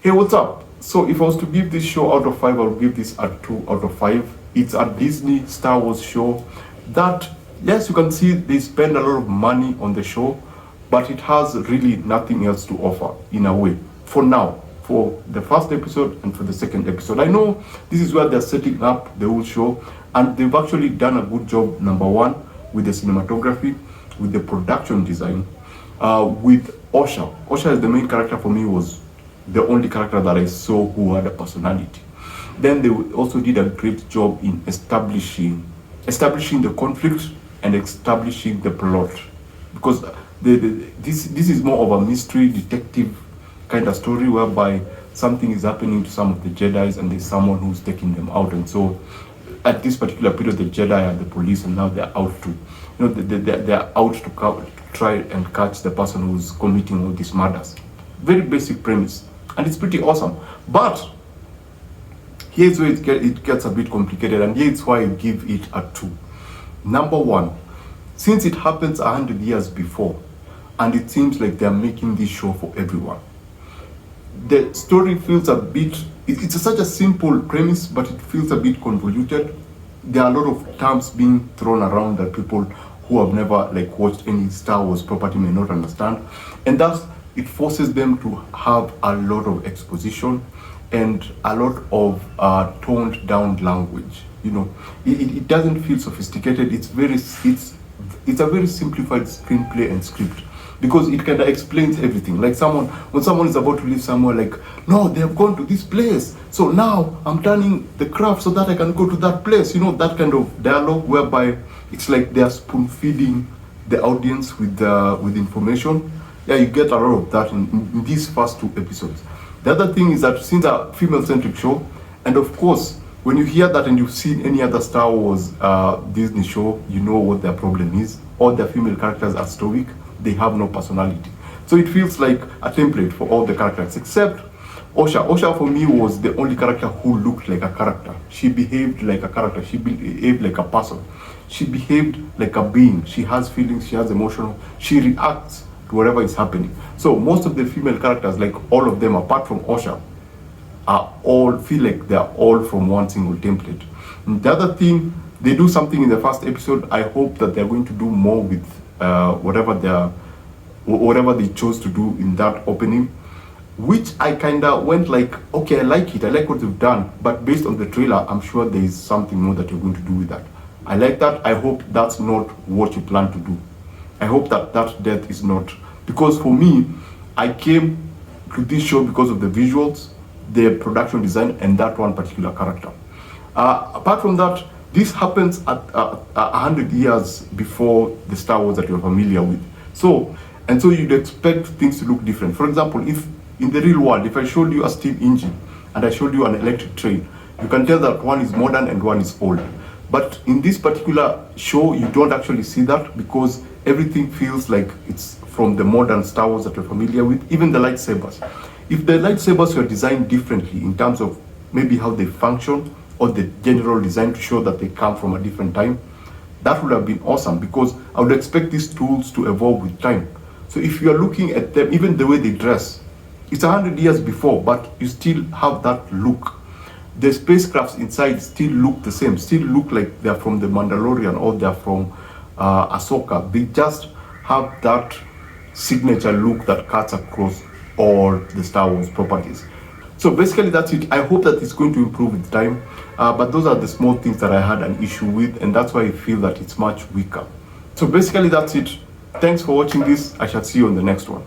Hey, what's up? So if I was to give this show out of 5, I would give this a 2 out of 5. It's a Disney Star Wars show that, yes, you can see they spend a lot of money on the show, but it has really nothing else to offer in a way. For now, for the first episode and for the second episode. I know this is where they're setting up the whole show, and they've actually done a good job, number one, with the cinematography, with the production design, with Osha. Osha as the main character for me was the only character that I saw who had a personality. Then they also did a great job in establishing the conflict and establishing the plot, because this is more of a mystery detective kind of story whereby something is happening to some of the Jedis and there's someone who's taking them out, and so at this particular period the Jedi are the police, and now they're out to, they're out to try and catch the person who's committing all these murders. Very basic premise, and it's pretty awesome. But here's where it gets a bit complicated, and here's why I give it a 2. Number one, since it happens 100 years before, and it seems like they're making this show for everyone, the story feels a bit, it's such a simple premise, but it feels a bit convoluted. There are a lot of terms being thrown around that people who have never watched any Star Wars property may not understand, and thus it forces them to have a lot of exposition and a lot of toned down language. It doesn't feel sophisticated. It's a very simplified screenplay and script, because it kind of explains everything. Like when someone is about to leave somewhere, no, they have gone to this place, so now I'm turning the craft so that I can go to that place. That kind of dialogue whereby it's like they are spoon feeding the audience with information. Yeah, you get a lot of that in these first 2 episodes. The other thing is that since a female-centric show, and of course, when you hear that and you've seen any other Star Wars Disney show, you know what their problem is. All their female characters are stoic. They have no personality. So it feels like a template for all the characters, except Osha. Osha for me was the only character who looked like a character. She behaved like a character. She behaved like a person. She behaved like a being. She has feelings. She has emotional. She reacts to whatever is happening. So most of the female characters, all of them apart from Osha, feel like they're all from one single template. And the other thing, they do something in the first episode. I hope that they're going to do more with whatever they chose to do in that opening, which I kind of went okay, I like it, I like what they've done, but based on the trailer, I'm sure there is something more that you're going to do with that. I like that. I hope that's not what you plan to do. I hope that death is not, because for me, I came to this show because of the visuals, the production design, and that one particular character. Apart from that, this happens at 100 years before the Star Wars that you're familiar with. So you'd expect things to look different. For example, if in the real world, if I showed you a steam engine and I showed you an electric train, you can tell that one is modern and one is old. But in this particular show, you don't actually see that, because everything feels like it's from the modern Star Wars that you're familiar with, even the lightsabers. If the lightsabers were designed differently in terms of maybe how they function, or the general design to show that they come from a different time, that would have been awesome, because I would expect these tools to evolve with time. So if you are looking at them, even the way they dress, it's 100 years before, but you still have that look. The spacecrafts inside still look the same, still look like they're from the Mandalorian or they're from Ahsoka. They just have that signature look that cuts across all the Star Wars properties. So basically that's it. I hope that it's going to improve with time, but those are the small things that I had an issue with, and that's why I feel that it's much weaker. So basically that's it. Thanks for watching this. I shall see you on the next one.